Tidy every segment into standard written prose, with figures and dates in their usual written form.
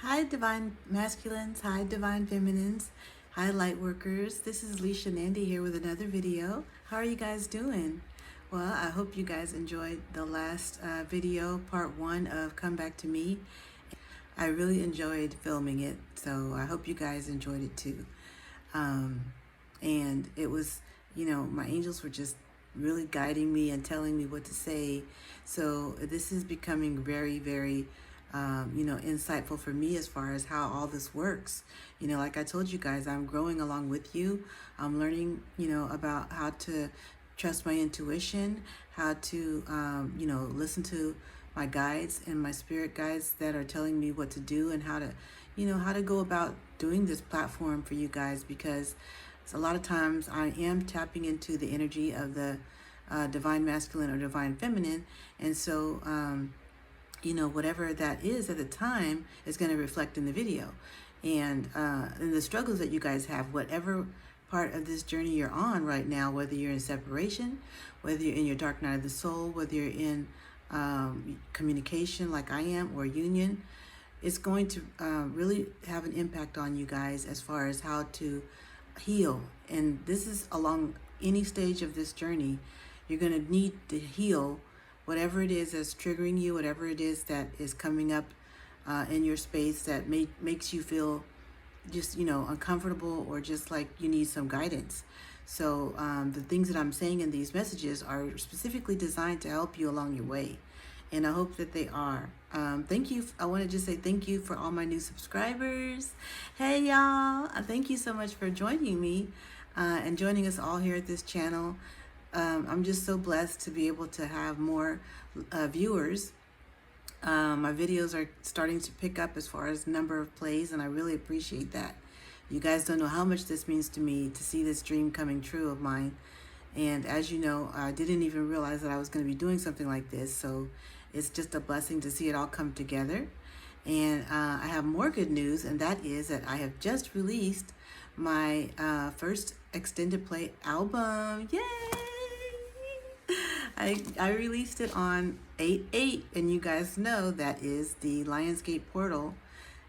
Hi, Divine Masculines. Hi, Divine Feminines. Hi, Light Workers. This is Lisha and Nandi here with another video. How are you guys doing? Well, I hope you guys enjoyed the last video, part one of Come Back to Me. I really enjoyed filming it, so I hope you guys enjoyed it too. Um, and it was, my angels were just really guiding me and telling me what to say. So this is becoming very, very, insightful for me as far as how all this works. Like I told you guys, I'm growing along with you. I'm learning, about how to trust my intuition, how to, listen to my guides and my spirit guides that are telling me what to do and how to, how to go about doing this platform for you guys, because a lot of times I am tapping into the energy of the divine masculine or divine feminine. And so, whatever that is at the time is going to reflect in the video. And the struggles that you guys have, whatever part of this journey you're on right now, whether you're in separation, whether you're in your dark night of the soul, whether you're in communication like I am, or union, it's going to really have an impact on you guys as far as how to heal. And this is along any stage of this journey. You're going to need to heal whatever it is that's triggering you, whatever it is that is coming up in your space that makes you feel just, uncomfortable, or just like you need some guidance. So the things that I'm saying in these messages are specifically designed to help you along your way. And I hope that they are. Thank you. I want to just say thank you for all my new subscribers. Hey, y'all. Thank you so much for joining me and joining us all here at this channel. I'm just so blessed to be able to have more viewers. My videos are starting to pick up as far as number of plays, and I really appreciate that. You guys don't know how much this means to me to see this dream coming true of mine. And as you know, I didn't even realize that I was going to be doing something like this. So it's just a blessing to see it all come together. And I have more good news, and that is that I have just released my first extended play album. Yay! I released it on 8/8, and you guys know that is the Lionsgate portal.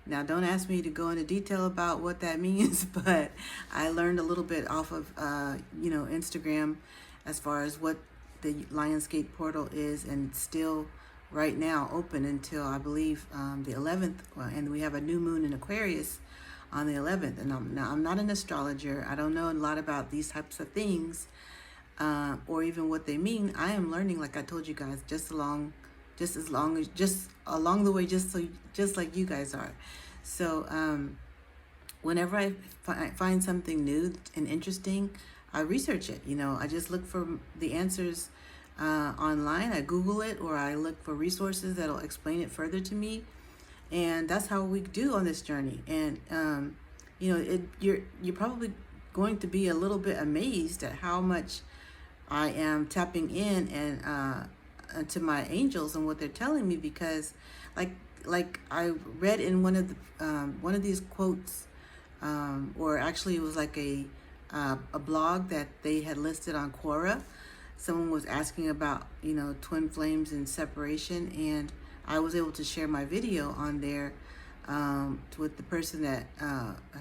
Now, don't ask me to go into detail about what that means, but I learned a little bit off of, Instagram as far as what the Lionsgate portal is, and it's still right now open until I believe the 11th, and we have a new moon in Aquarius on the 11th. And I'm not an astrologer. I don't know a lot about these types of things, or even what they mean. I am learning, like I told you guys, just along the way, just like you guys are. So whenever I find something new and interesting, I research it. I just look for the answers online. I Google it, or I look for resources that'll explain it further to me. And that's how we do on this journey. And you're probably going to be a little bit amazed at how much I am tapping in and to my angels and what they're telling me, because like I read in one of these quotes, or actually it was like a blog that they had listed on Quora. Someone was asking about twin flames and separation, and I was able to share my video on there with the person that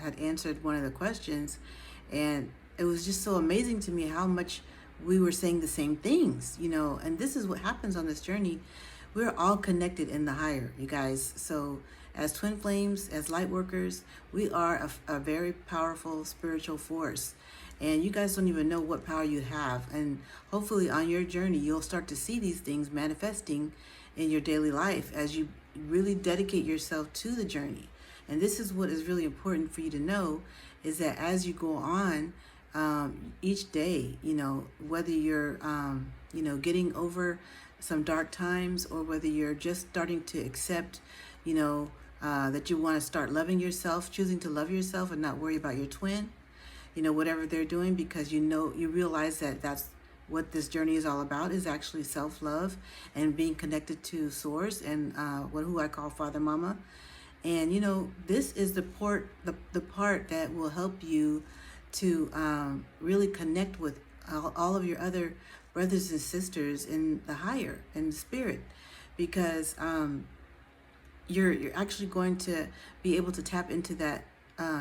had answered one of the questions. And it was just so amazing to me how much we were saying the same things, and this is what happens on this journey. We're all connected in the higher, you guys. So as twin flames, as light workers, we are a very powerful spiritual force. And you guys don't even know what power you have. And hopefully on your journey, you'll start to see these things manifesting in your daily life as you really dedicate yourself to the journey. And this is what is really important for you to know, is that as you go on, each day, whether you're, getting over some dark times, or whether you're just starting to accept, that you want to start loving yourself, choosing to love yourself and not worry about your twin, whatever they're doing, because you realize that that's what this journey is all about, is actually self-love and being connected to source and who I call Father Mama. And this is the part that will help you to really connect with all of your other brothers and sisters in the higher, in the spirit, because you're actually going to be able to tap into that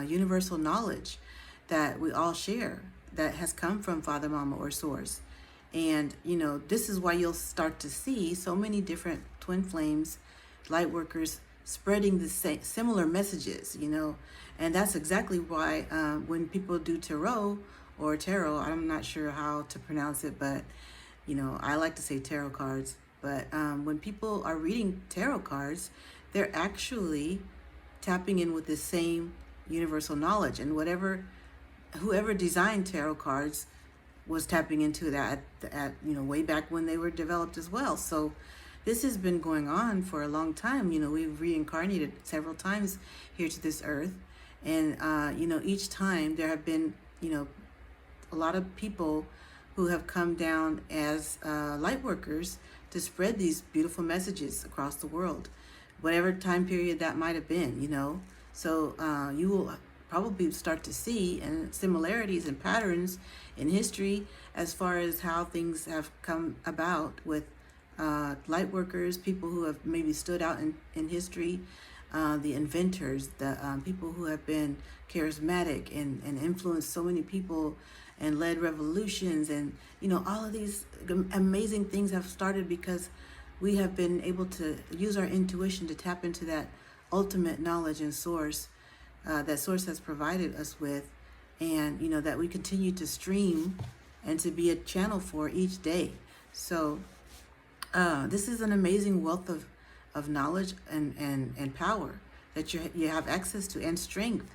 universal knowledge that we all share, that has come from Father, Mama, or Source. And this is why you'll start to see so many different twin flames, light workers spreading the same similar messages. And that's exactly why when people do tarot, I'm not sure how to pronounce it, but I like to say tarot cards. But when people are reading tarot cards, they're actually tapping in with the same universal knowledge. And whoever designed tarot cards was tapping into that at way back when they were developed as well. So this has been going on for a long time. We've reincarnated several times here to this earth. And, each time there have been, a lot of people who have come down as light workers to spread these beautiful messages across the world, whatever time period that might have been. So you will probably start to see and similarities and patterns in history as far as how things have come about with light workers, people who have maybe stood out in history, the inventors, the people who have been charismatic and influenced so many people and led revolutions. And all of these amazing things have started because we have been able to use our intuition to tap into that ultimate knowledge and source that source has provided us with, and that we continue to stream and to be a channel for each day. So this is an amazing wealth of knowledge and power that you have access to, and strength.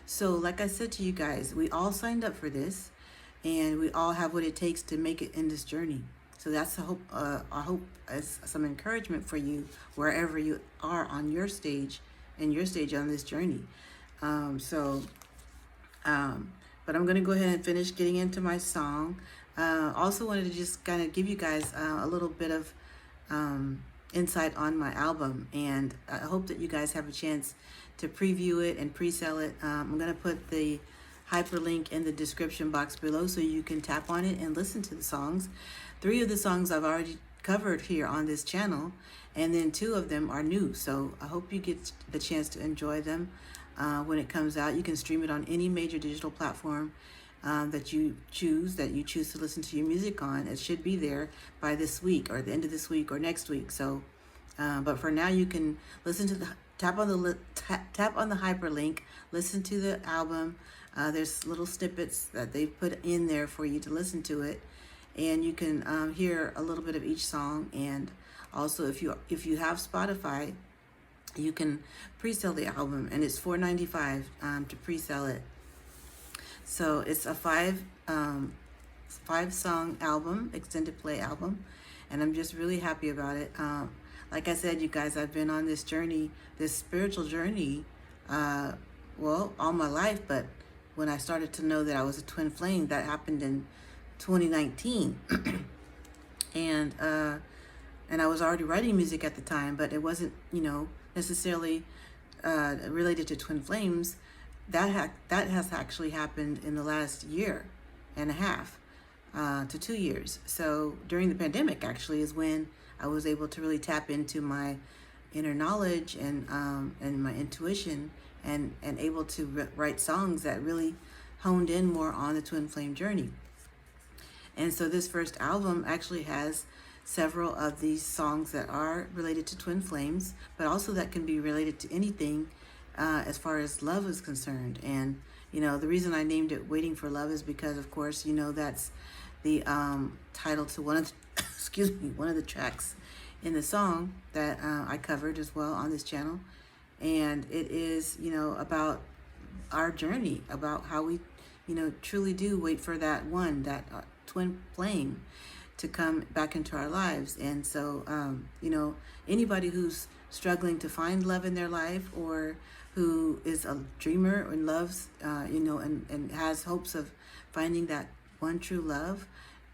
So like I said to you guys, we all signed up for this, and we all have what it takes to make it in this journey. So that's I hope as some encouragement for you wherever you are on your stage on this journey. But I'm going to go ahead and finish getting into my song. Also wanted to just kind of give you guys a little bit of insight on my album, and I hope that you guys have a chance to preview it and pre-sell it. I'm going to put the hyperlink in the description box below so you can tap on it and listen to the songs. 3 of the songs I've already covered here on this channel, and then 2 of them are new. So I hope you get the chance to enjoy them when it comes out. You can stream it on any major digital platform that you choose to listen to your music on. It should be there by this week or the end of this week or next week. So but for now, you can listen to tap on the hyperlink, listen to the album. There's little snippets that they've put in there for you to listen to it, and you can hear a little bit of each song. And also, if you have Spotify, you can pre-sell the album, and it's $4.95 to pre-sell it. So it's a 5-song album, extended play album, and I'm just really happy about it. Like I said, you guys, I've been on this journey, this spiritual journey, all my life. But when I started to know that I was a twin flame, that happened in 2019, and I was already writing music at the time, but it wasn't, necessarily related to twin flames. That has actually happened in the last year and a half to 2 years. So during the pandemic, actually, is when I was able to really tap into my inner knowledge and my intuition, and able to write songs that really honed in more on the twin flame journey. And so this first album actually has several of these songs that are related to twin flames, but also that can be related to anything as far as love is concerned. And the reason I named it Waiting for Love is because, of course, that's the title to one of the tracks in the song that I covered as well on this channel. And it is about our journey, about how we truly do wait for that twin flame to come back into our lives. And so anybody who's struggling to find love in their life, or who is a dreamer and loves and has hopes of finding that one true love,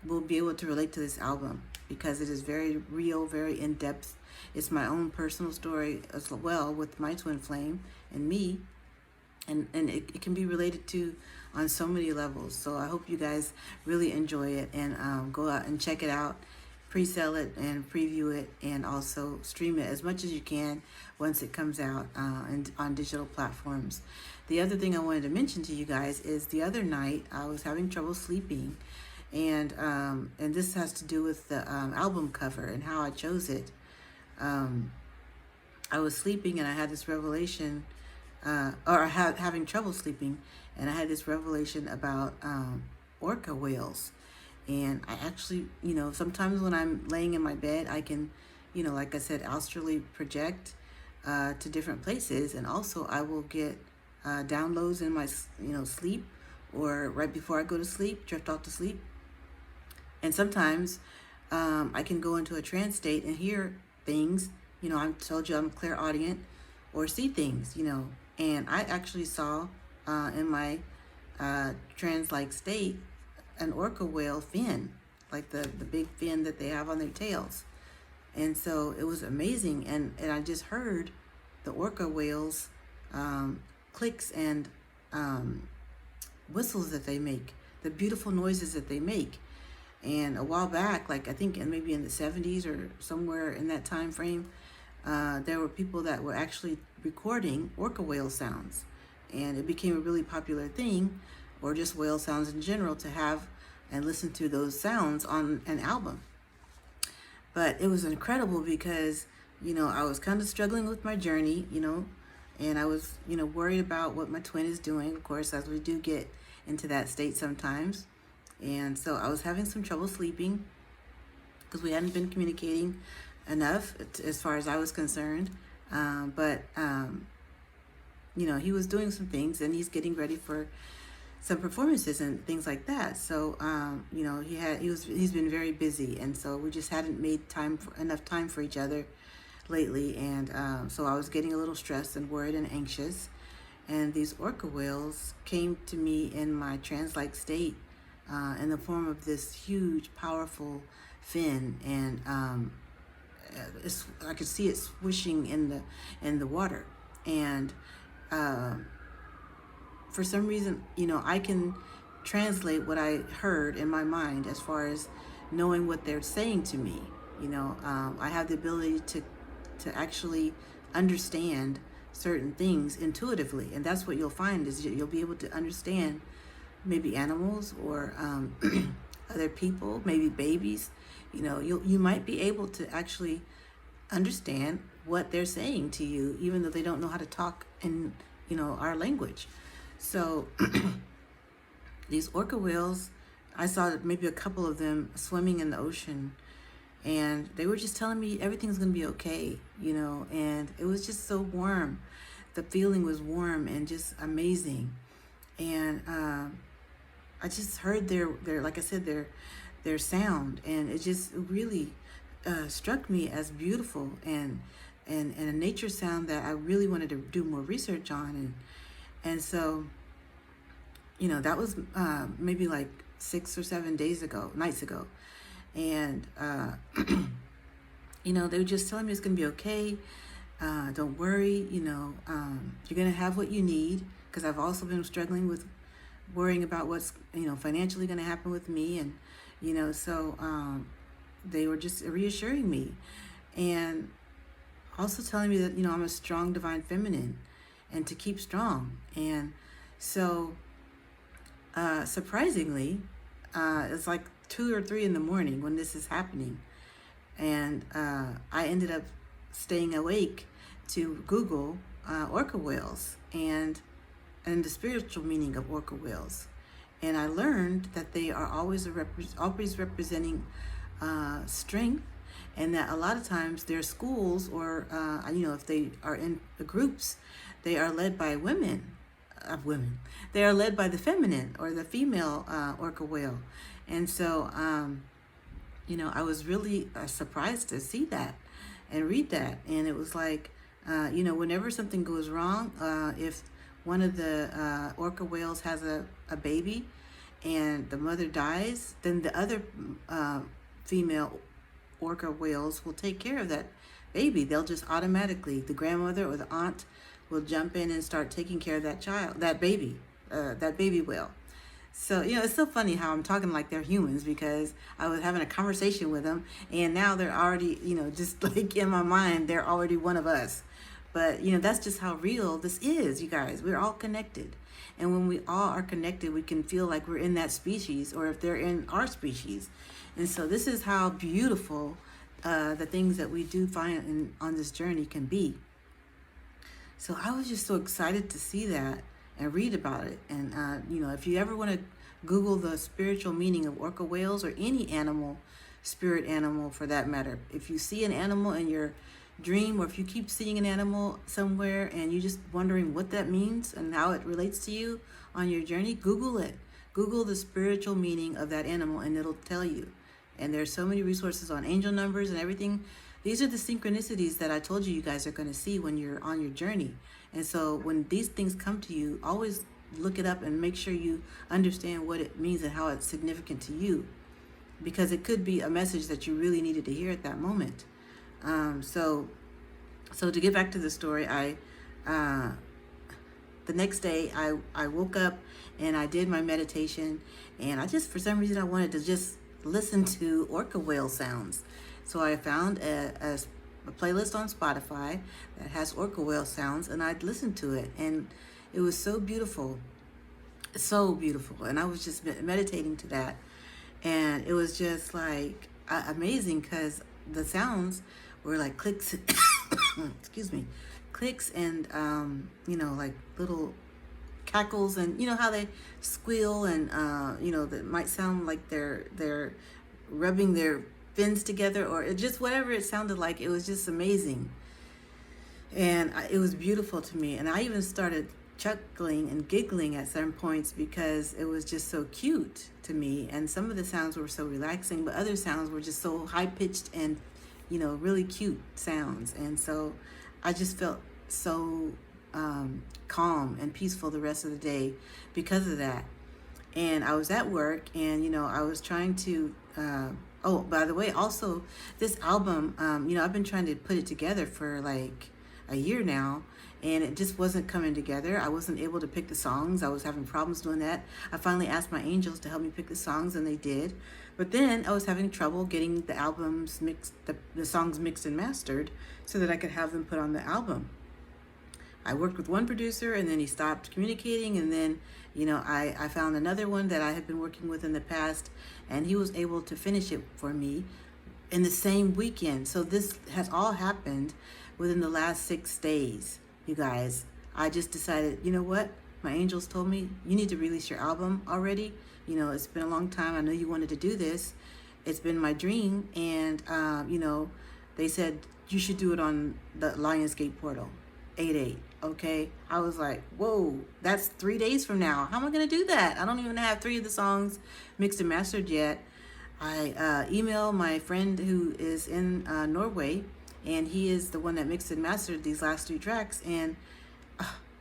will be able to relate to this album, because it is very real, very in-depth. It's my own personal story as well with my twin flame and me, and it can be related to on so many levels. So I hope you guys really enjoy it, and go out and check it out. pre-sell it and preview it, and also stream it as much as you can once it comes out and on digital platforms. The other thing I wanted to mention to you guys is the other night I was having trouble sleeping, and this has to do with the album cover and how I chose it. I was sleeping and I had this revelation, having trouble sleeping, and I had this revelation about orca whales. And I actually, sometimes when I'm laying in my bed, I can, like I said, astrally project to different places. And also I will get downloads in my, sleep, or right before I go to sleep, drift off to sleep. And sometimes I can go into a trance state and hear things. I told you I'm clairaudient, or see things, and I actually saw in my trance-like state an orca whale fin, like the big fin that they have on their tails. And so it was amazing. And I just heard the orca whales clicks and whistles that they make, the beautiful noises that they make. And a while back, like I think maybe in the 70s or somewhere in that time frame, there were people that were actually recording orca whale sounds, and it became a really popular thing, or just whale sounds in general, to have and listen to those sounds on an album. But it was incredible because, I was kind of struggling with my journey, and I was, worried about what my twin is doing, of course, as we do get into that state sometimes. And so I was having some trouble sleeping because we hadn't been communicating enough as far as I was concerned. But he was doing some things, and he's getting ready for some performances and things like that. So, he's been very busy. And so we just hadn't made enough time for each other lately. And so I was getting a little stressed and worried and anxious. And these orca whales came to me in my trance-like state, in the form of this huge, powerful fin, and I could see it swishing in the water. And for some reason, I can translate what I heard in my mind as far as knowing what they're saying to me. I have the ability to actually understand certain things intuitively, and that's what you'll find, is you'll be able to understand maybe animals or other people, maybe babies. You might be able to actually understand what they're saying to you, even though they don't know how to talk in our language. So these orca whales, I saw maybe a couple of them swimming in the ocean, and they were just telling me everything's gonna be okay, and it was just so warm. The feeling was warm and just amazing. And I just heard their like I said, their sound, and it just really struck me as beautiful and a nature sound that I really wanted to do more research on. And so that was maybe like 6 or 7 nights ago, and they were just telling me it's gonna be okay. Don't worry, you're gonna have what you need, because I've also been struggling with worrying about what's financially going to happen with me. And so they were just reassuring me, and also telling me that I'm a strong divine feminine, and to keep strong. And so surprisingly, it's like 2 or 3 in the morning when this is happening, and I ended up staying awake to Google orca whales and the spiritual meaning of orca whales. And I learned that they are always representing strength, and that a lot of times their schools, or if they are in the groups, they are led by women. They are led by the feminine, or the female orca whale. And so I was really surprised to see that and read that. And it was like, whenever something goes wrong, if one of the orca whales has a baby and the mother dies, then the other female orca whales will take care of that baby. They'll just automatically, the grandmother or the aunt will jump in and start taking care of that baby whale. So, it's so funny how I'm talking like they're humans, because I was having a conversation with them, and now they're already, just like in my mind, they're already one of us. But, that's just how real this is, you guys. We're all connected. And when we all are connected, we can feel like we're in that species, or if they're in our species. And so this is how beautiful the things that we do find on this journey can be. So I was just so excited to see that and read about it. And, if you ever want to Google the spiritual meaning of orca whales, or any animal, spirit animal for that matter, if you see an animal in your dream, or if you keep seeing an animal somewhere and you're just wondering what that means and how it relates to you on your journey, Google it. Google the spiritual meaning of that animal and it'll tell you. And there's so many resources on angel numbers and everything. These are the synchronicities that I told you you guys are going to see when you're on your journey. And so when these things come to you, always look it up and make sure you understand what it means and how it's significant to you, because it could be a message that you really needed to hear at that moment. So to get back to the story, the next day I woke up and I did my meditation, and I just, for some reason, I wanted to just listen to orca whale sounds. So I found a playlist on Spotify that has orca whale sounds, and I'd listened to it, and it was so beautiful, and I was just meditating to that, and it was just like amazing, because the sounds were like clicks excuse me, clicks and like little cackles, and how they squeal, and that might sound like they're rubbing their fins together, or it just, whatever it sounded like, it was just amazing. And it was beautiful to me, and I even started chuckling and giggling at certain points, because it was just so cute to me. And some of the sounds were so relaxing, but other sounds were just so high-pitched and really cute sounds. And so I just felt so calm and peaceful the rest of the day because of that. And I was at work, and I was trying to oh, by the way, also this album, I've been trying to put it together for like a year now, and it just wasn't coming together. I wasn't able to pick the songs. I was having problems doing that. I finally asked my angels to help me pick the songs, and they did. But then I was having trouble getting the albums mixed, the songs mixed and mastered, so that I could have them put on the album. I worked with one producer, and then he stopped communicating, and then I found another one that I had been working with in the past, and he was able to finish it for me in the same weekend. So this has all happened within the last 6 days, you guys. I just decided, you know what? My angels told me, you need to release your album already. It's been a long time. I know you wanted to do this. It's been my dream. And, they said you should do it on the Lionsgate portal, 8/8. Okay. I was like, whoa, that's 3 days from now. How am I going to do that? I don't even have 3 of the songs mixed and mastered yet. I emailed my friend who is in Norway, and he is the one that mixed and mastered these last 3 tracks, and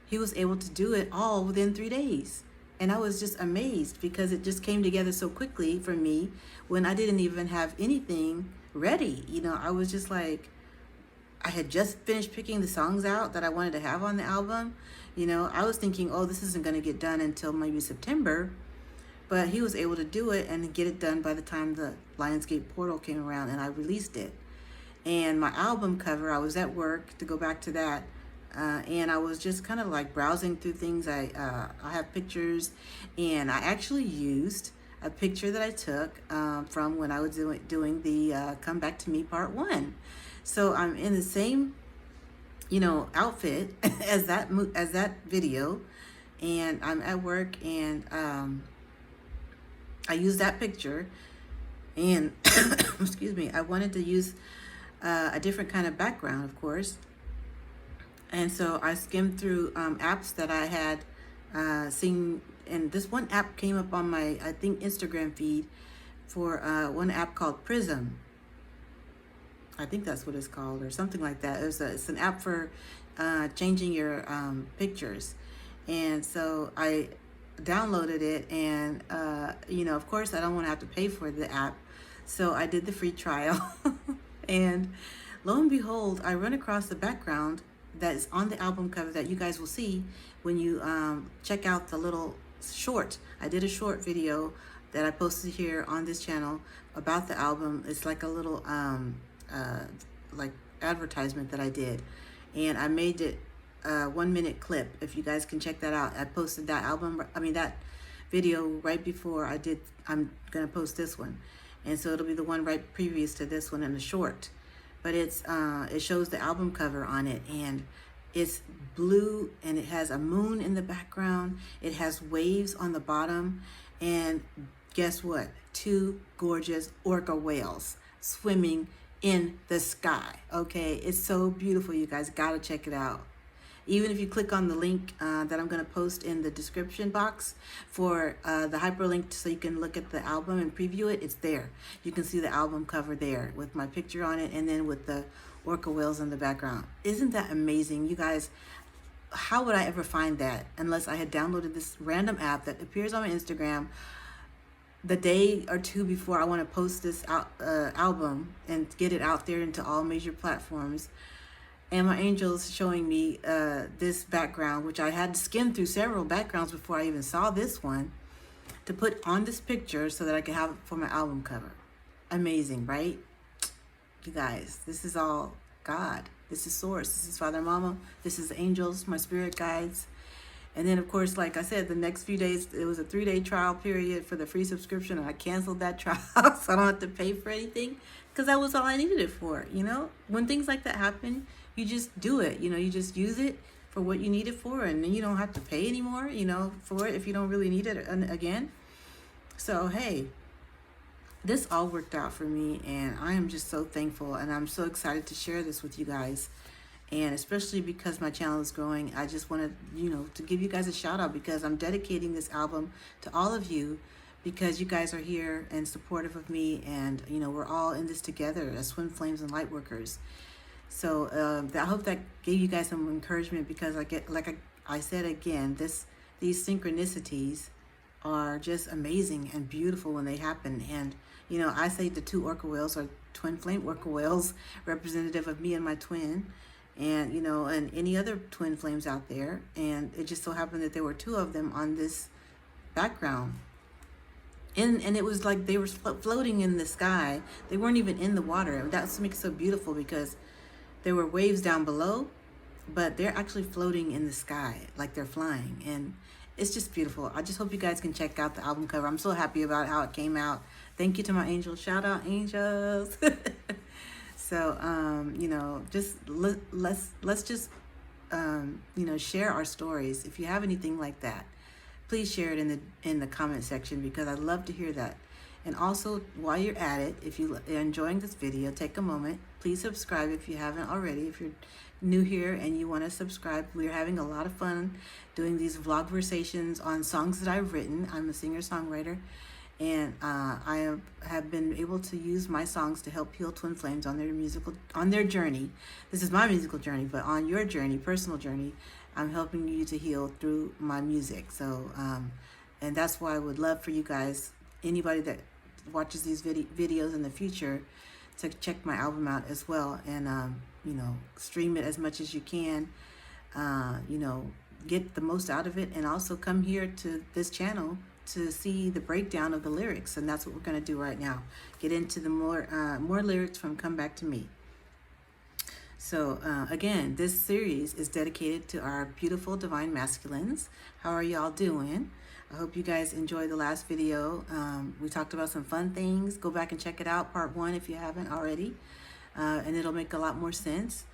he was able to do it all within 3 days. And I was just amazed, because it just came together so quickly for me when I didn't even have anything ready. I was just like, I had just finished picking the songs out that I wanted to have on the album. I was thinking, oh, this isn't going to get done until maybe September. But he was able to do it and get it done by the time the Lionsgate portal came around, and I released it. And my album cover, I was at work, to go back to that, and I was just kind of like browsing through things. I have pictures, and I actually used a picture that I took from when I was doing the Come Back to Me Part 1. So I'm in the same, outfit as that video, and I'm at work, and I used that picture, and excuse me, I wanted to use a different kind of background, of course. And so I skimmed through apps that I had seen, and this one app came up on my, I think, Instagram feed for one app called Prism. I think that's what it's called, or something like that. It's an app for changing your pictures. And so I downloaded it, and of course I don't want to have to pay for the app, so I did the free trial. And lo and behold, I run across the background that is on the album cover that you guys will see when you check out the little short. I did a short video that I posted here on this channel about the album. It's like a little like advertisement that I did, and I made it a 1-minute clip. If you guys can check that out, I posted that that video right before I'm gonna post this one, and so it'll be the one right previous to this one in the short. But it shows the album cover on it, and it's blue, and it has a moon in the background. It has waves on the bottom, and guess what? 2 gorgeous orca whales swimming in the sky. Okay, it's so beautiful. You guys gotta check it out. Even if you click on the link that I'm going to post in the description box for the hyperlink so you can look at the album and preview it, it's there. You can see the album cover there with my picture on it, and then with the orca whales in the background. Isn't that amazing? You guys, how would I ever find that unless I had downloaded this random app that appears on my Instagram the day or two before I want to post this album and get it out there into all major platforms? And my angel's showing me this background, which I had to skim through several backgrounds before I even saw this one, to put on this picture so that I could have it for my album cover. Amazing, right? You guys, this is all God. This is Source. This is Father, Mama. This is angels, my spirit guides. And then, of course, like I said, the next few days, it was a 3-day trial period for the free subscription, and I canceled that trial so I don't have to pay for anything, because that was all I needed it for. You know, when things like that happen, you just do it. You know, you just use it for what you need it for, and then you don't have to pay anymore, you know, for it if you don't really need it again. So, hey, this all worked out for me, and I am just so thankful, and I'm so excited to share this with you guys. And especially because my channel is growing, I just wanted, you know, to give you guys a shout out, because I'm dedicating this album to all of you, because you guys are here and supportive of me, and, you know, we're all in this together as twin flames and light workers. So I hope that gave you guys some encouragement, because I said again, these synchronicities are just amazing and beautiful when they happen. And, you know, I say the 2 orca whales are twin flame orca whales, representative of me and my twin, and, you know, and any other twin flames out there. And it just so happened that there were 2 of them on this background. And it was like they were floating in the sky. They weren't even in the water. That's what makes it so beautiful, because there were waves down below, but they're actually floating in the sky like they're flying. And it's just beautiful. I just hope you guys can check out the album cover. I'm so happy about how it came out. Thank you to my angels. Shout out, angels. So, you know, just let's just, you know, share our stories. If you have anything like that, please share it in the comment section, because I'd love to hear that. And also, while you're at it, if you're enjoying this video, take a moment. Please subscribe if you haven't already. If you're new here and you want to subscribe, we're having a lot of fun doing these vlogversations on songs that I've written. I'm a singer-songwriter, and I have been able to use my songs to help heal twin flames on their journey. This is my musical journey, but on your journey, personal journey, I'm helping you to heal through my music. So, and that's why I would love for you guys, anybody that watches these videos in the future, to check my album out as well, and you know, stream it as much as you can, you know, get the most out of it, and also come here to this channel to see the breakdown of the lyrics. And that's what we're going to do right now, get into the more lyrics from Come Back to Me. So again, this series is dedicated to our beautiful divine masculines. How are y'all doing? I hope you guys enjoyed the last video. We talked about some fun things. Go back and check it out, part 1, if you haven't already, and it'll make a lot more sense.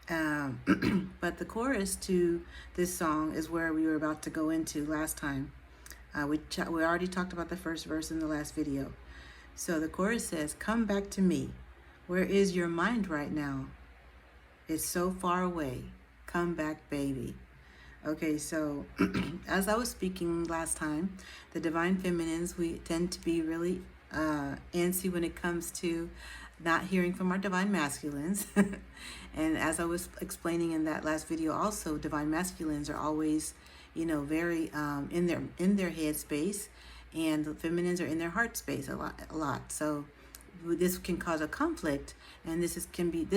But the chorus to this song is where we were about to go into last time. We already talked about the first verse in the last video. So the chorus says, "Come back to me. Where is your mind right now? It's so far away. Come back, baby." Okay, so as I was speaking last time, the divine feminines, we tend to be really antsy when it comes to not hearing from our divine masculines. And as I was explaining in that last video also, divine masculines are always, you know, very in their head space, and the feminines are in their heart space a lot. So this can cause a conflict, and this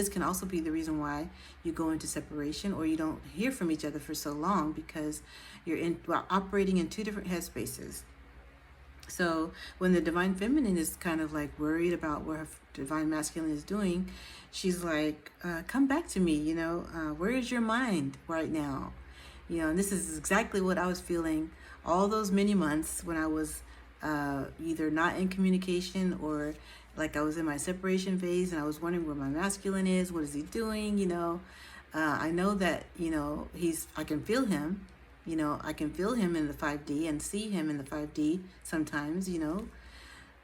can also be the reason why you go into separation, or you don't hear from each other for so long, because operating in two different headspaces. So when the divine feminine is kind of like worried about what her divine masculine is doing, she's like, come back to me, where is your mind right now? And this is exactly what I was feeling all those many months when I was either not in communication, or like I was in my separation phase, and I was wondering where my masculine is. What is he doing? I know that, I can feel him. I can feel him in the 5D and see him in the 5D sometimes,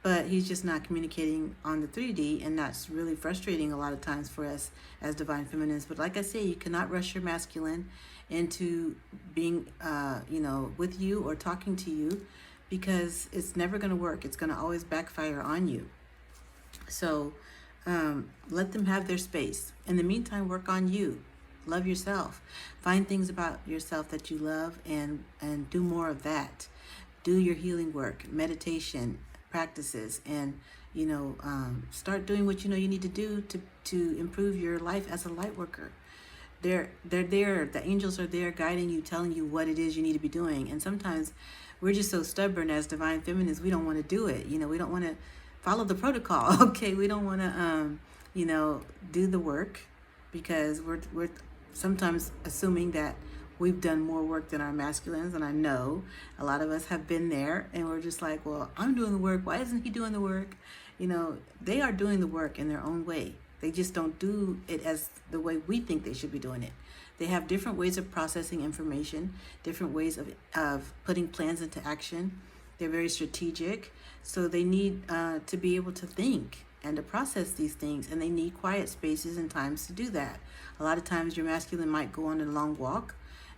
but he's just not communicating on the 3D, and that's really frustrating a lot of times for us as divine feminines. But like I say, you cannot rush your masculine into being, with you or talking to you, because it's never going to work. It's going to always backfire on you. So let them have their space. In the meantime, work on you. Love yourself. Find things about yourself that you love, and do more of that. Do your healing work, meditation practices, and start doing what you need to do to improve your life as a light worker. They're there. The angels are there guiding you, telling you what it is you need to be doing. And sometimes we're just so stubborn as divine feminines, we don't want to do it. We don't want to follow the protocol. Okay, we don't want to do the work, because we're sometimes assuming that we've done more work than our masculines. And I know a lot of us have been there, and we're just like, well, I'm doing the work, why isn't he doing the work? They are doing the work in their own way. They just don't do it as the way we think they should be doing it. They have different ways of processing information, different ways of putting plans into action. They're very strategic, so they need to be able to think and to process these things, and they need quiet spaces and times to do that. A lot of times your masculine might go on a long walk,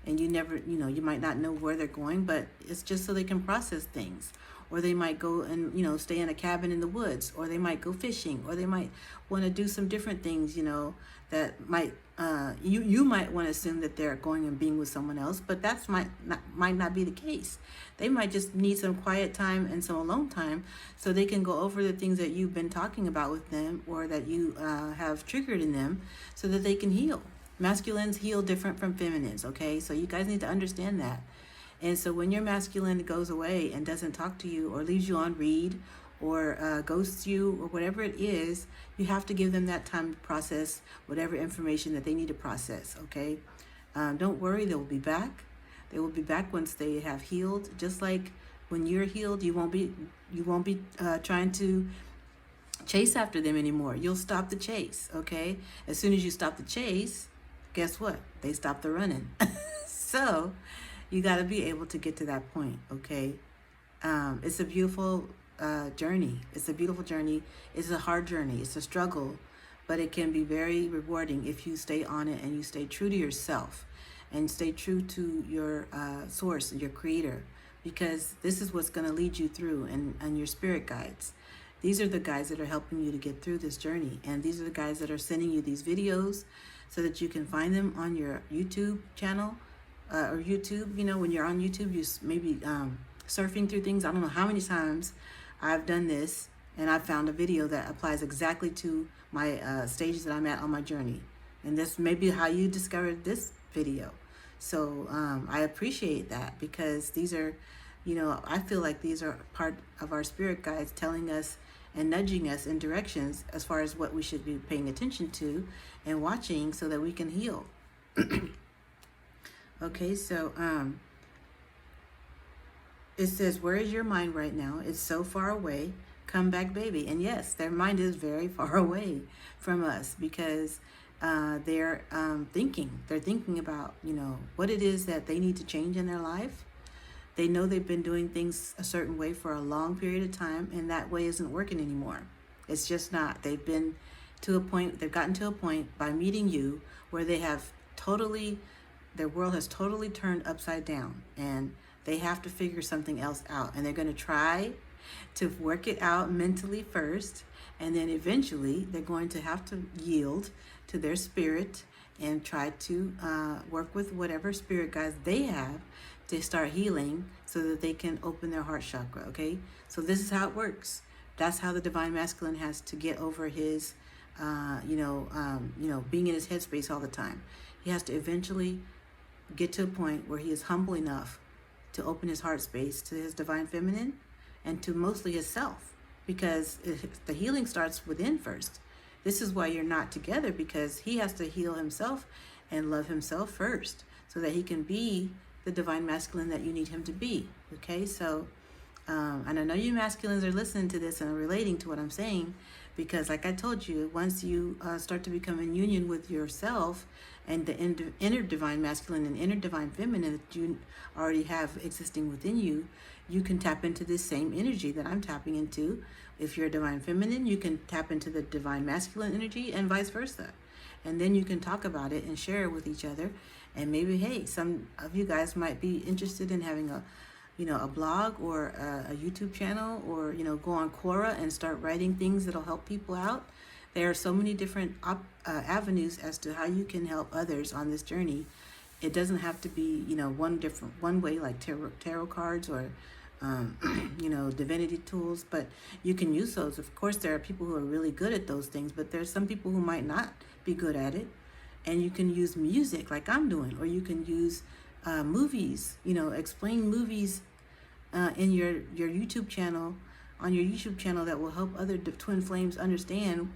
and you might not know where they're going, but it's just so they can process things. Or they might go and stay in a cabin in the woods, or they might go fishing, or they might want to do some different things that might you might want to assume that they're going and being with someone else, but that's might not be the case. They might just need some quiet time and some alone time, so they can go over the things that you've been talking about with them, or that you have triggered in them, so that they can heal. Masculines heal different from feminines, okay? So you guys need to understand that. And so when your masculine goes away and doesn't talk to you, or leaves you on read, or ghosts you, or whatever it is, you have to give them that time to process whatever information that they need to process, okay? Don't worry, they will be back. They will be back once they have healed. Just like when you're healed, you won't be trying to chase after them anymore. You'll stop the chase, okay? As soon as you stop the chase, guess what? They stop the running. So you got to be able to get to that point, okay? It's a beautiful journey. It's a beautiful journey. It's a hard journey. It's a struggle, but it can be very rewarding if you stay on it and you stay true to yourself and stay true to your source, your creator, because this is what's going to lead you through, and your spirit guides. These are the guys that are helping you to get through this journey, and these are the guys that are sending you these videos so that you can find them on your YouTube channel, or YouTube. When you're on YouTube, you maybe surfing through things. I don't know how many times I've done this, and I found a video that applies exactly to my stages that I'm at on my journey. And this may be how you discovered this video. So I appreciate that, because these are, I feel like these are part of our spirit guides telling us and nudging us in directions as far as what we should be paying attention to and watching, so that we can heal. Okay, so it says, where is your mind right now? It's so far away. Come back, baby. And yes, their mind is very far away from us, because they're thinking. They're thinking about, what it is that they need to change in their life. They know they've been doing things a certain way for a long period of time, and that way isn't working anymore. It's just not. They've gotten to a point by meeting you where they have their world has totally turned upside down, and they have to figure something else out. And they're going to try to work it out mentally first, and then eventually they're going to have to yield to their spirit and try to work with whatever spirit guides they have to start healing, so that they can open their heart chakra, okay? So this is how it works. That's how the divine masculine has to get over his, being in his headspace all the time. He has to eventually get to a point where he is humble enough to open his heart space to his divine feminine and to mostly himself, because the healing starts within first. This is why you're not together, because he has to heal himself and love himself first so that he can be the divine masculine that you need him to be. Okay, so and I know you masculines are listening to this and are relating to what I'm saying, because like I told you, once you start to become in union with yourself and the inner divine masculine and inner divine feminine that you already have existing within you, you can tap into this same energy that I'm tapping into. If you're a divine feminine, you can tap into the divine masculine energy and vice versa. And then you can talk about it and share it with each other. And maybe, hey, some of you guys might be interested in having a blog or a YouTube channel, or, go on Quora and start writing things that'll help people out. There are so many different avenues as to how you can help others on this journey. It doesn't have to be, one way like tarot cards or, divinity tools, but you can use those. Of course, there are people who are really good at those things, but there's some people who might not be good at it. And you can use music like I'm doing, or you can use movies, explain movies in your YouTube channel, on your YouTube channel, that will help other twin flames understand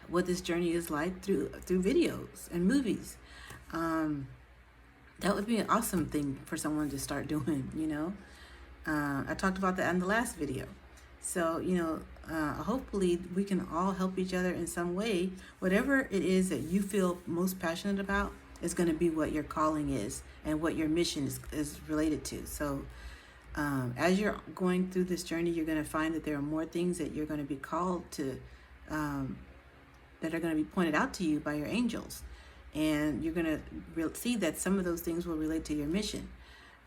what this journey is like through videos and movies. That would be an awesome thing for someone to start doing, I talked about that in the last video. So, hopefully we can all help each other in some way. Whatever it is that you feel most passionate about is going to be what your calling is and what your mission is related to. So as you're going through this journey, you're going to find that there are more things that you're going to be called to, that are going to be pointed out to you by your angels. And you're going to see that some of those things will relate to your mission.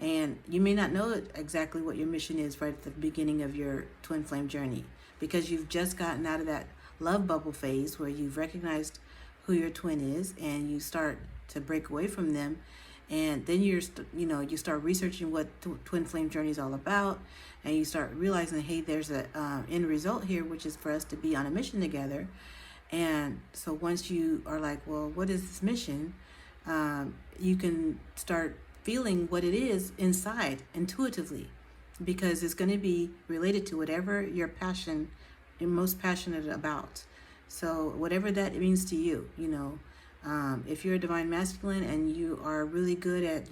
And you may not know exactly what your mission is right at the beginning of your twin flame journey, because you've just gotten out of that love bubble phase where you've recognized who your twin is and you start to break away from them. And then you start researching what twin flame journey is all about, and you start realizing, hey, there's a end result here, which is for us to be on a mission together. And so once you are like, well, what is this mission? You can start feeling what it is inside intuitively, because it's going to be related to whatever you're most passionate about. So whatever that means to you, if you're a divine masculine and you are really good at,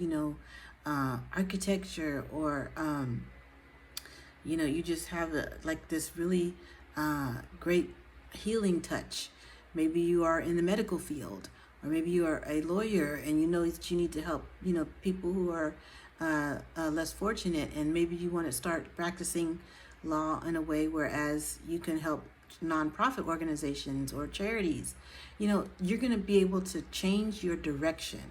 architecture, or, you just have this really great healing touch. Maybe you are in the medical field, or maybe you are a lawyer and you know that you need to help, people who are less fortunate, and maybe you want to start practicing law in a way whereas you can help nonprofit organizations or charities. You're going to be able to change your direction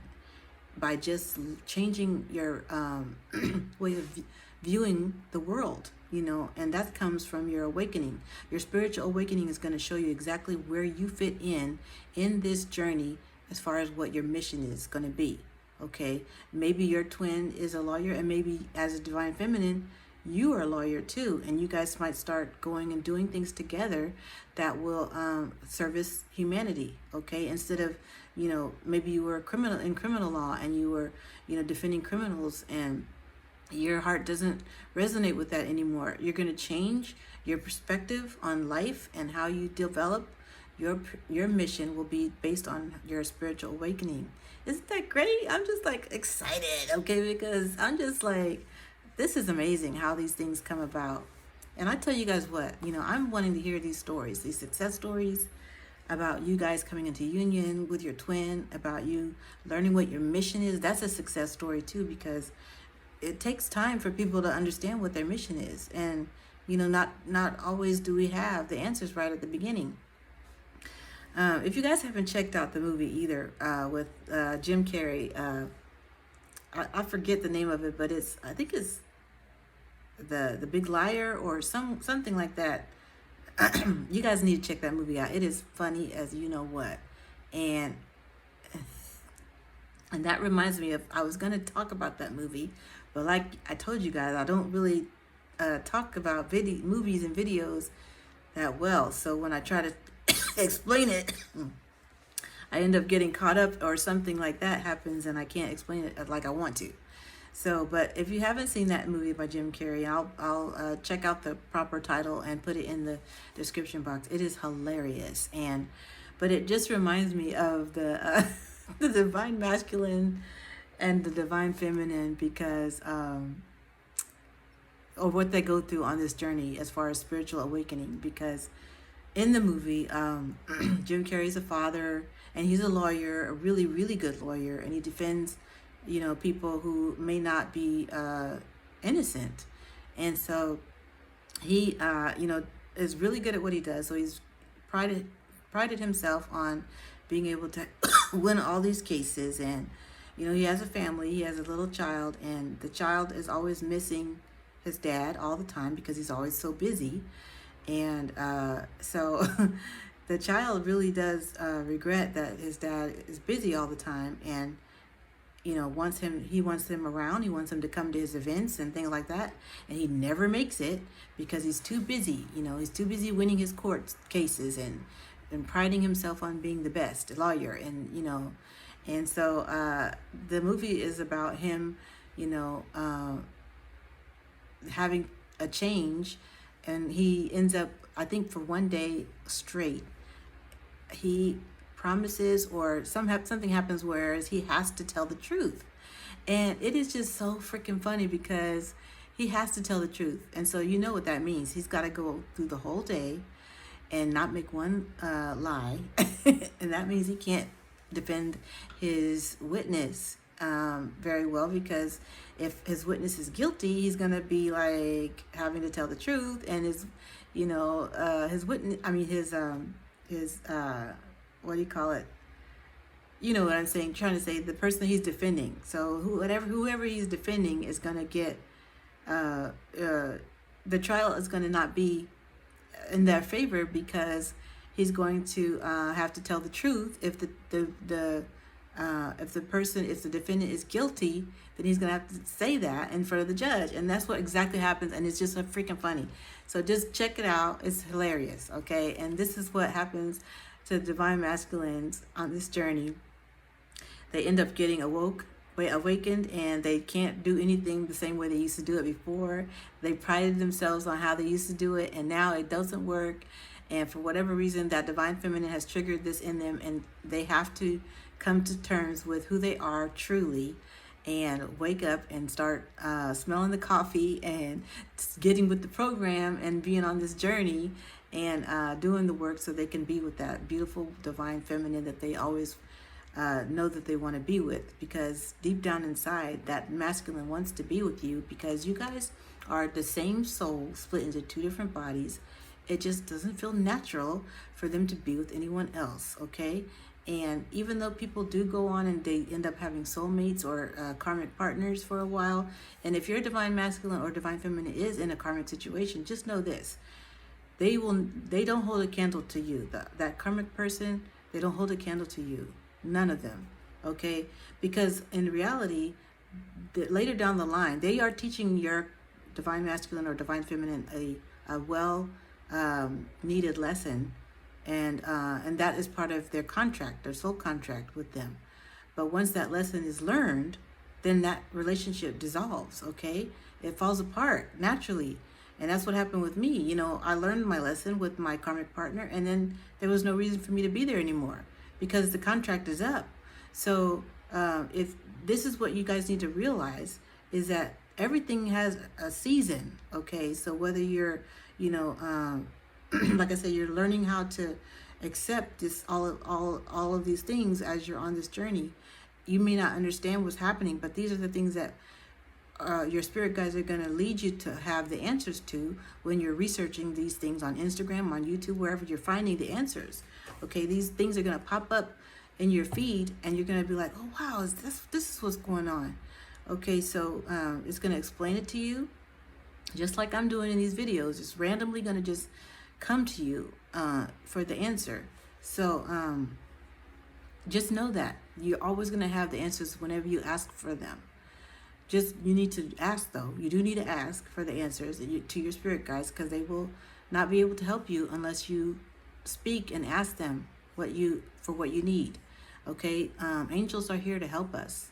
by just changing your way of viewing the world, and that comes from your awakening. Your spiritual awakening is going to show you exactly where you fit in this journey as far as what your mission is going to be. Okay, maybe your twin is a lawyer, and maybe as a divine feminine, you are a lawyer too, and you guys might start going and doing things together that will service humanity. Okay, instead of, maybe you were a criminal in criminal law and you were, defending criminals, and your heart doesn't resonate with that anymore. You're going to change your perspective on life, and how you develop your mission will be based on your spiritual awakening. Isn't that great? I'm just excited, okay, because I'm just this is amazing how these things come about. And I tell you guys what, I'm wanting to hear these stories, these success stories about you guys coming into union with your twin, about you learning what your mission is. That's a success story too, because it takes time for people to understand what their mission is. And, not always do we have the answers right at the beginning. If you guys haven't checked out the movie either, with Jim Carrey, I forget the name of it, but I think it's the Big Liar or something like that. You guys need to check that movie out. It is funny as you know what. And that reminds me of, I was going to talk about that movie, but like I told you guys, I don't really talk about movies and videos that well. So when I try to explain it, I end up getting caught up or something like that happens and I can't explain it like I want to. So, but if you haven't seen that movie by Jim Carrey, I'll check out the proper title and put it in the description box. It is hilarious, but it just reminds me of the the divine masculine and the divine feminine because or what they go through on this journey as far as spiritual awakening. Because in the movie, Jim Carrey's a father and he's a lawyer, a really, really good lawyer, and he defends people who may not be innocent. And so he is really good at what he does. So he's prided himself on being able to win all these cases. And he has a family, he has a little child, and the child is always missing his dad all the time because he's always so busy. And so the child really does regret that his dad is busy all the time, and he wants him around. He wants him to come to his events and things like that, and he never makes it because he's too busy. He's too busy winning his court cases and priding himself on being the best lawyer. And so the movie is about him having a change, and he ends up, I think, for one day straight, he promises or something happens whereas he has to tell the truth. And it is just so freaking funny because he has to tell the truth. And so you know what that means. He's got to go through the whole day and not make one lie. And that means he can't defend his witness very well, because if his witness is guilty, he's going to be like having to tell the truth. And his witness, his what do you call it? You know what I'm saying? Trying to say the person he's defending. So whoever he's defending is going to get, the trial is going to not be in their favor, because he's going to have to tell the truth. If the defendant is guilty, then he's gonna have to say that in front of the judge. And that's what exactly happens, and it's just so freaking funny. So just check it out. It's hilarious, okay? And this is what happens to divine masculines on this journey. They end up getting awakened, and they can't do anything the same way they used to do it before. They prided themselves on how they used to do it, and now it doesn't work. And for whatever reason, that divine feminine has triggered this in them, and they have to come to terms with who they are truly, and wake up and start smelling the coffee and getting with the program and being on this journey and doing the work so they can be with that beautiful divine feminine that they always know that they want to be with. Because deep down inside, that masculine wants to be with you, because you guys are the same soul split into two different bodies. It just doesn't feel natural for them to be with anyone else, okay? And even though people do go on and they end up having soulmates or karmic partners for a while, and if your divine masculine or divine feminine is in a karmic situation, just know this: they don't hold a candle to you. That karmic person, they don't hold a candle to you. None of them, okay? Because in reality, later down the line, they are teaching your divine masculine or divine feminine a needed lesson. And that is part of their contract, their soul contract with them. But once that lesson is learned, then that relationship dissolves, okay? It falls apart naturally. And that's what happened with me. I learned my lesson with my karmic partner, and then there was no reason for me to be there anymore because the contract is up. So if this is what you guys need to realize, is that everything has a season, okay? So whether you're, like I said, you're learning how to accept this, all of these things as you're on this journey. You may not understand what's happening, but these are the things that your spirit guides are going to lead you to have the answers to when you're researching these things on Instagram, on YouTube, wherever you're finding the answers. Okay, these things are going to pop up in your feed, and you're going to be like, oh wow, this is what's going on. Okay, so it's going to explain it to you, just like I'm doing in these videos. It's randomly going to just come to you for the answer. So just know that you're always going to have the answers whenever you ask for them. Just, you need to ask, though. You do need to ask for the answers to your spirit guides, because they will not be able to help you unless you speak and ask them what you need. Okay, angels are here to help us,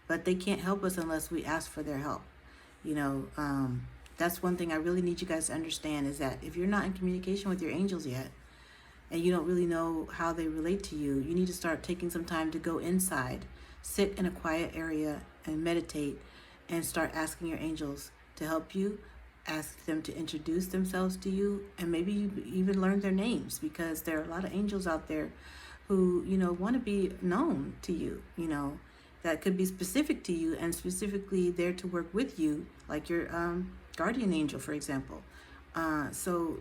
but they can't help us unless we ask for their help. You know, that's one thing I really need you guys to understand, is that if you're not in communication with your angels yet, and you don't really know how they relate to you, you need to start taking some time to go inside, sit in a quiet area and meditate, and start asking your angels to help you. Ask them to introduce themselves to you, and maybe you even learn their names, because there are a lot of angels out there who, you know, want to be known to you, you know, that could be specific to you and specifically there to work with you, like your guardian angel, for example. So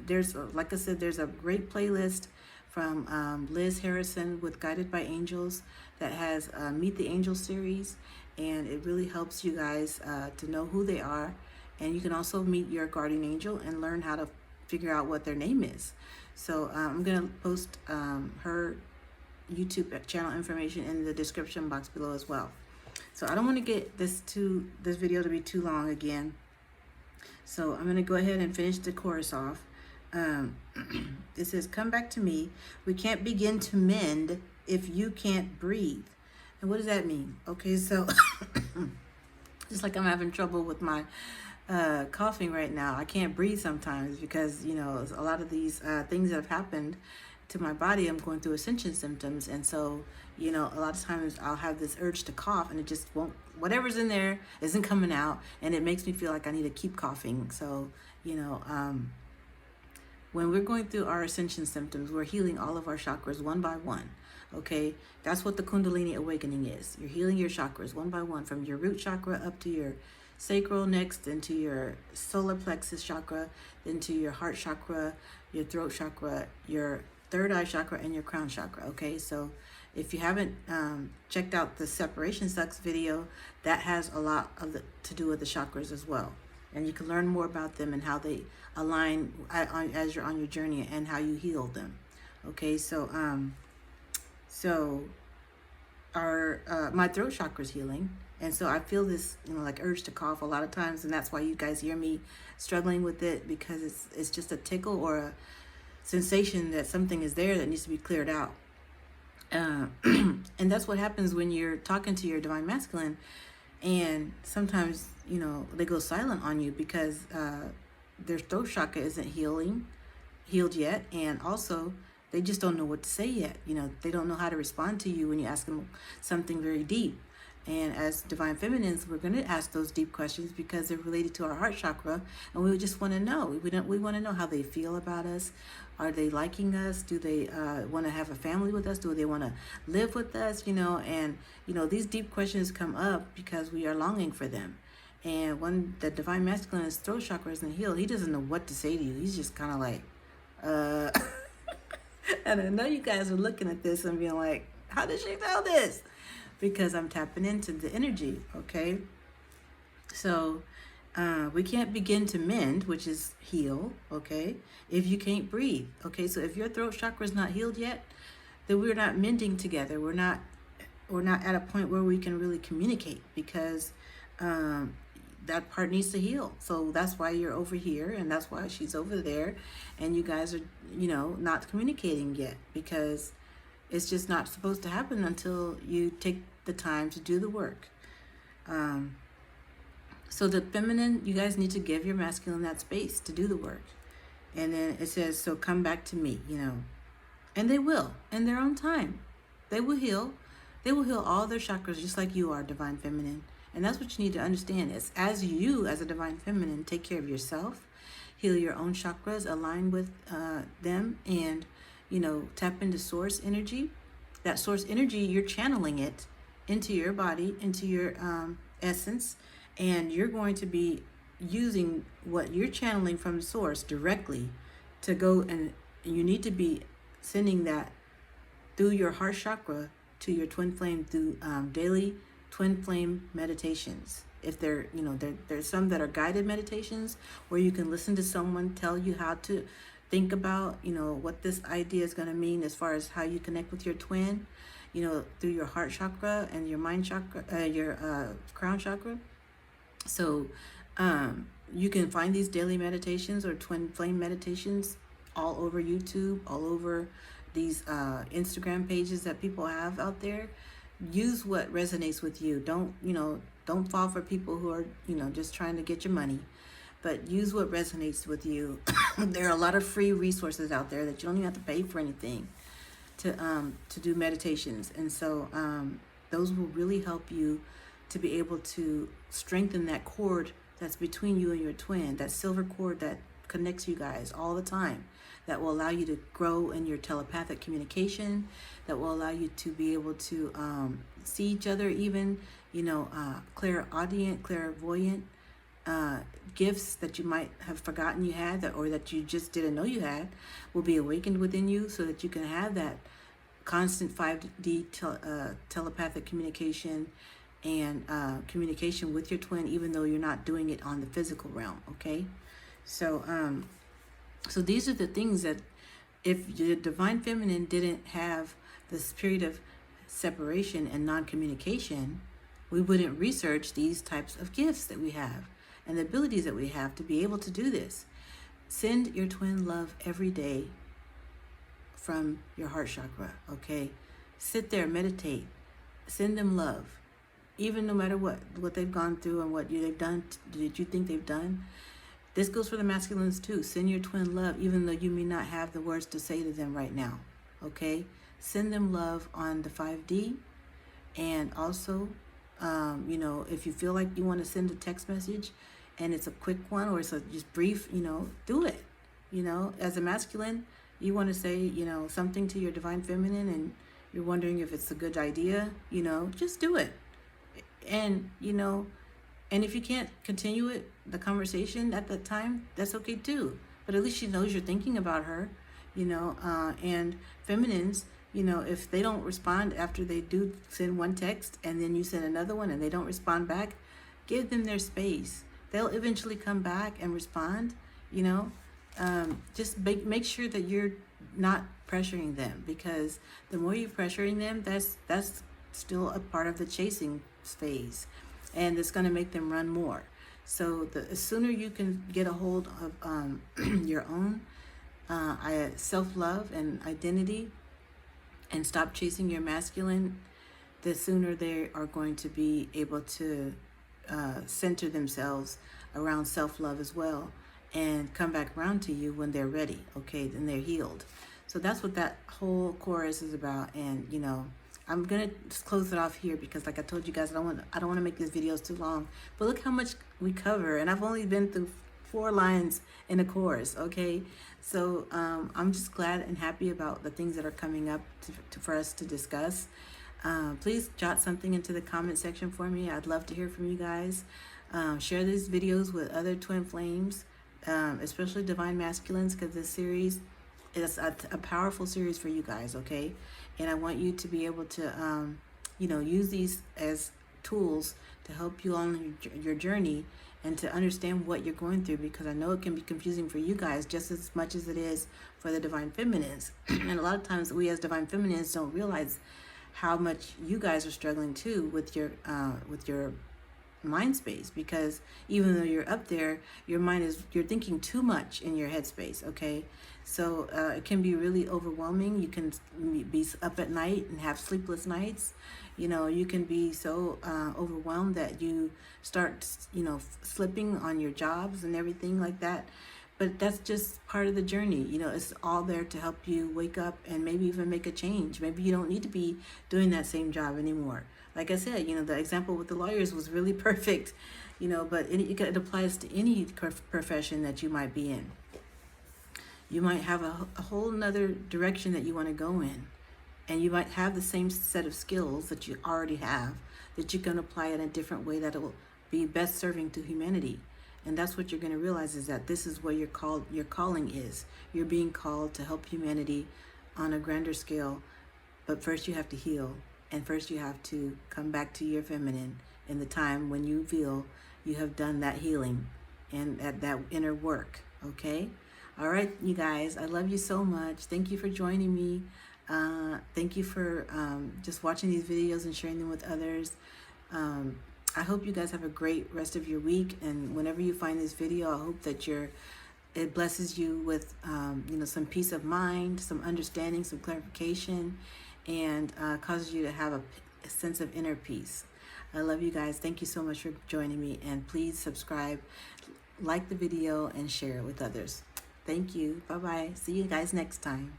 there's, like I said, there's a great playlist from Liz Harrison with Guided by Angels that has Meet the Angel series, and it really helps you guys to know who they are. And you can also meet your guardian angel and learn how to figure out what their name is. So I'm going to post her YouTube channel information in the description box below as well. So I don't want to get this video to be too long again. So I'm going to go ahead and finish the chorus off. It says, come back to me. We can't begin to mend if you can't breathe. And what does that mean? Okay, so just like I'm having trouble with my coughing right now. I can't breathe sometimes because, you know, a lot of these things that have happened to my body, I'm going through ascension symptoms. And so, you know, a lot of times I'll have this urge to cough and it just won't, whatever's in there isn't coming out. And it makes me feel like I need to keep coughing. So, you know, when we're going through our ascension symptoms, we're healing all of our chakras one by one. Okay, that's what the Kundalini awakening is. You're healing your chakras one by one, from your root chakra up to your sacral, next into your solar plexus chakra, into your heart chakra, your throat chakra, your third eye chakra, and your crown chakra. Okay, so if you haven't checked out the Separation Sucks video, that has a lot of to do with the chakras as well. And you can learn more about them and how they align as you're on your journey and how you heal them. Okay, so my throat chakra is healing. And so I feel this, you know, like urge to cough a lot of times, and that's why you guys hear me struggling with it, because it's just a tickle or a sensation that something is there that needs to be cleared out. And that's what happens when you're talking to your divine masculine, and sometimes, you know, they go silent on you because their throat chakra isn't healed yet, and also they just don't know what to say yet. You know, they don't know how to respond to you when you ask them something very deep. And as divine feminines, we're going to ask those deep questions because they're related to our heart chakra, and we just want to know. We want to know how they feel about us. Are they liking us? Do they want to have a family with us? Do they want to live with us? You know, and you know, these deep questions come up because we are longing for them. And when the divine masculine's throat chakra isn't healed, he doesn't know what to say to you. He's just kind of like, and I know you guys are looking at this and being like, how did she know this? Because I'm tapping into the energy, okay? So we can't begin to mend, which is heal, okay, if you can't breathe, okay? So if your throat chakra is not healed yet, then we're not mending together. We're not at a point where we can really communicate, because that part needs to heal. So that's why you're over here, and that's why she's over there, and you guys are, you know, not communicating yet, because it's just not supposed to happen until you take the time to do the work. So the feminine, you guys need to give your masculine that space to do the work. And then it says, so come back to me, you know. And they will, in their own time. They will heal. They will heal all their chakras just like you are, divine feminine. And that's what you need to understand, is as you, as a divine feminine, take care of yourself, heal your own chakras, align with them, and, you know, tap into source energy. That source energy, you're channeling it into your body, into your essence, and you're going to be using what you're channeling from the source directly to go, and you need to be sending that through your heart chakra to your twin flame through daily twin flame meditations. If they're, you know, there's some that are guided meditations where you can listen to someone tell you how to think about, you know, what this idea is going to mean as far as how you connect with your twin. through your heart chakra and your mind chakra, your crown chakra. So you can find these daily meditations or twin flame meditations all over YouTube, all over these Instagram pages that people have out there. Use what resonates with you. Don't fall for people who are, just trying to get your money, but use what resonates with you. There are a lot of free resources out there that you don't even have to pay for anything to do meditations. And so those will really help you to be able to strengthen that cord that's between you and your twin, that silver cord that connects you guys all the time, that will allow you to grow in your telepathic communication, that will allow you to be able to see each other, even, clairaudient, clairvoyant gifts that you might have forgotten you had, or that you just didn't know you had, will be awakened within you, so that you can have that constant 5D telepathic communication and communication with your twin, even though you're not doing it on the physical realm. Okay, so so these are the things that, if the divine feminine didn't have this period of separation and non-communication, we wouldn't research these types of gifts that we have and the abilities that we have to be able to do this. Send your twin love every day from your heart chakra. Okay, sit there, meditate, send them love, even no matter what they've gone through and what they've done, did you think they've done. This goes for the masculines too. Send your twin love, even though you may not have the words to say to them right now. Okay, send them love on the 5D. And also, if you feel like you want to send a text message and it's a quick one, or it's just brief, do it. As a masculine, you want to say, something to your divine feminine, and you're wondering if it's a good idea, just do it. And, and if you can't continue the conversation at that time, that's okay too. But at least she knows you're thinking about her, and feminines, if they don't respond after they do send one text and then you send another one and they don't respond back, give them their space. They'll eventually come back and respond, just make sure that you're not pressuring them, because the more you're pressuring them, that's still a part of the chasing phase, and it's going to make them run more. So the sooner you can get a hold of your own self-love and identity and stop chasing your masculine, the sooner they are going to be able to center themselves around self-love as well, and come back around to you when they're ready. Okay, then they're healed. So that's what that whole chorus is about. And I'm gonna just close it off here, because like I told you guys, I don't want to make these videos too long. But look how much we cover, and I've only been through 4 lines in a chorus. Okay, so I'm just glad and happy about the things that are coming up for us to discuss. Please jot something into the comment section for me. I'd love to hear from you guys. Share these videos with other twin flames, especially divine masculines, because this series is a powerful series for you guys. Okay, and I want you to be able to use these as tools to help you on your journey, and to understand what you're going through, because I know it can be confusing for you guys just as much as it is for the divine feminines. And a lot of times we as divine feminines don't realize how much you guys are struggling too with your mind space, because even though you're up there, you're thinking too much in your headspace. Okay, so it can be really overwhelming. You can be up at night and have sleepless nights. You can be so overwhelmed that you start slipping on your jobs and everything like that. But that's just part of the journey. It's all there to help you wake up and maybe even make a change. Maybe you don't need to be doing that same job anymore. Like I said, the example with the lawyers was really perfect, but it applies to any profession that you might be in. You might have a whole nother direction that you want to go in, and you might have the same set of skills that you already have, that you can apply in a different way that will be best serving to humanity. And that's what you're going to realize, is that this is where your calling is. You're being called to help humanity on a grander scale. But first you have to heal. And first you have to come back to your feminine in the time when you feel you have done that healing and that inner work. Okay? All right, you guys, I love you so much. Thank you for joining me. Thank you for just watching these videos and sharing them with others. I hope you guys have a great rest of your week, and whenever you find this video, I hope that it blesses you with some peace of mind, some understanding, some clarification, and causes you to have a sense of inner peace. I love you guys. Thank you so much for joining me, and please subscribe, like the video, and share it with others. Thank you. Bye bye. See you guys next time.